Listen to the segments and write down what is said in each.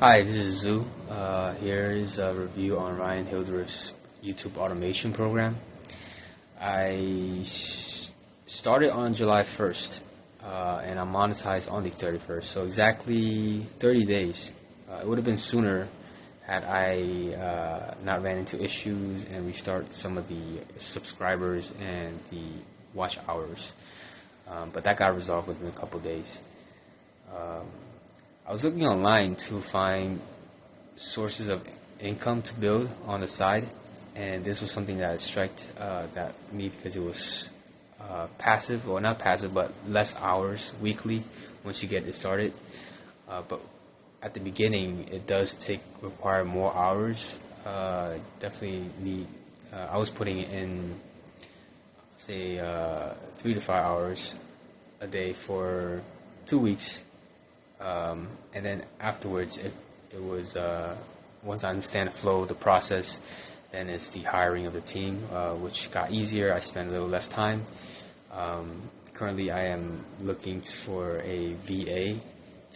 Hi, this is Zoo. Here is a review on Ryan Hildreth's YouTube automation program. Started on July 1st, and I'm monetized on the 31st, so exactly 30 days. It would have been sooner had I not ran into issues and restart some of the subscribers and the watch hours. But that got resolved within a couple days. I was looking online to find sources of income to build on the side, and this was something that struck that me because it was passive, or not passive, but less hours weekly once you get it started. But at the beginning, it does require more hours. Definitely need. I was putting it in, say, 3 to 5 hours a day for 2 weeks. And then afterwards, it was once I understand the flow, the process, then it's the hiring of the team, which got easier. I spent a little less time. Currently, I am looking for a VA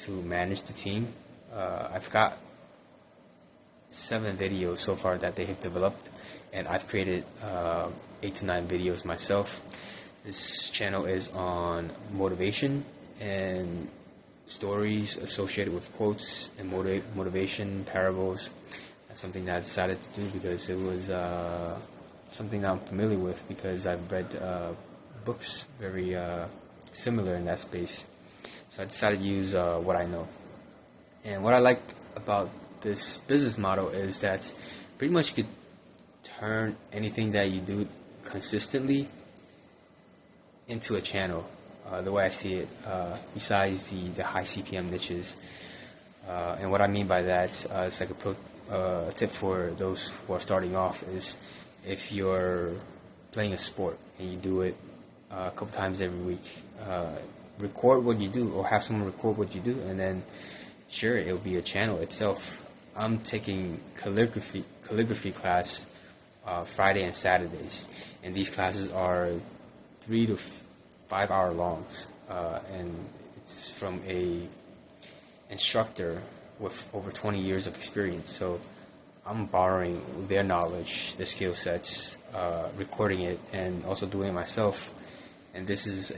to manage the team. I've got 7 videos so far that they have developed, and I've created 8 to 9 videos myself. This channel is on motivation and stories associated with quotes and motivation parables. That's something that I decided to do because it was something that I'm familiar with, because I've read books very similar in that space. So I decided to use what I know. And what I like about this business model is that pretty much you could turn anything that you do consistently into a channel. The way I see it, besides the high CPM niches. And what I mean by that, it's like a tip for those who are starting off, is if you're playing a sport and you do it a couple times every week, record what you do, or have someone record what you do, and then sure, it'll be a channel itself. I'm taking calligraphy class Friday and Saturdays, and these classes are 3 to 5 hour longs, and it's from a instructor with over 20 years of experience. So I'm borrowing their knowledge, their skill sets, recording it, and also doing it myself. And this is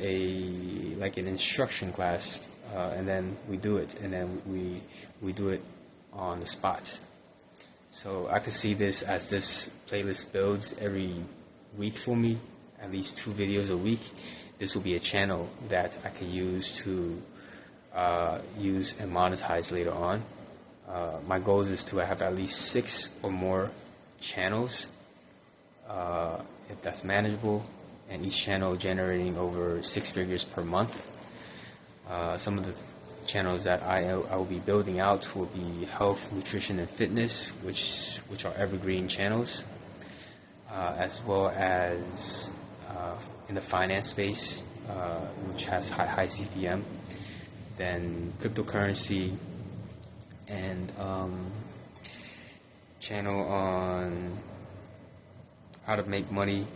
like an instruction class, and then we do it, and then we do it on the spot. So I could see this as this playlist builds every week for me, at least 2 videos a week. This will be a channel that I can use to use and monetize later on. My goal is to have at least 6 or more channels, if that's manageable, and each channel generating over 6 figures per month. Some of the channels that I will be building out will be health, nutrition, and fitness, which are evergreen channels, as well as in the finance space, which has high CPM, then cryptocurrency, and channel on how to make money.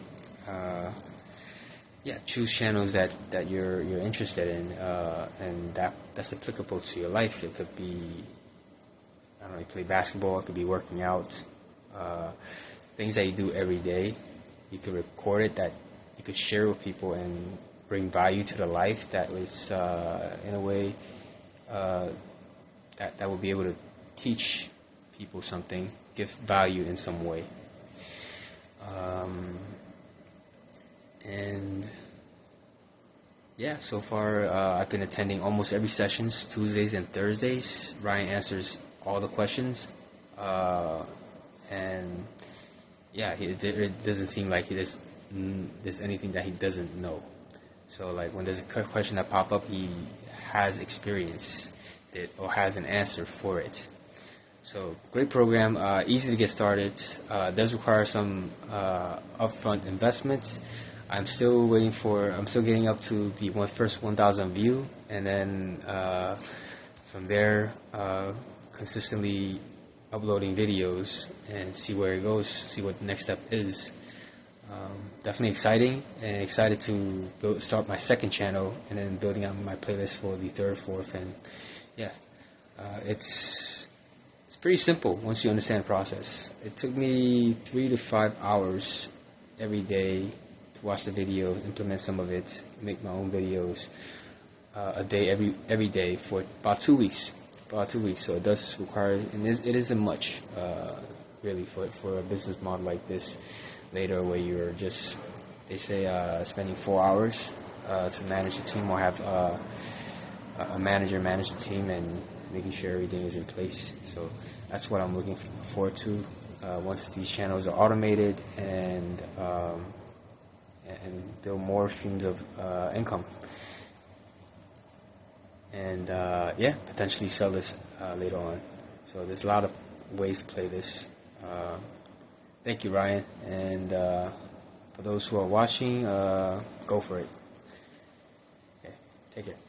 Choose channels that you're interested in, and that's applicable to your life. It could be, I don't know, you play basketball. It could be working out. Things that you do every day. You could record it, that you could share with people and bring value to the life that was in a way that will be able to teach people something, give value in some way. And so far I've been attending almost every sessions, Tuesdays and Thursdays. Ryan answers all the questions, and it doesn't seem like there's anything that he doesn't know. So like when there's a question that pop up, he has experienced it or has an answer for it. So great program, easy to get started. Does require some upfront investment. I'm still getting up to the first 1,000 view, and then from there, consistently uploading videos and see where it goes, see what the next step is. Definitely exciting, and excited to start my second channel, and then building out my playlist for the third, fourth, and it's pretty simple once you understand the process. It took me 3 to 5 hours every day to watch the videos, implement some of it, make my own videos a day every day for about 2 weeks. So it does require, and it isn't much really for a business model like this later, where you're just, they say, spending 4 hours to manage the team, or have a manager manage the team and making sure everything is in place. So that's what I'm looking forward to once these channels are automated and build more streams of income. And potentially sell this later on. So there's a lot of ways to play this. Thank you, Ryan. And for those who are watching, go for it. Okay, take care.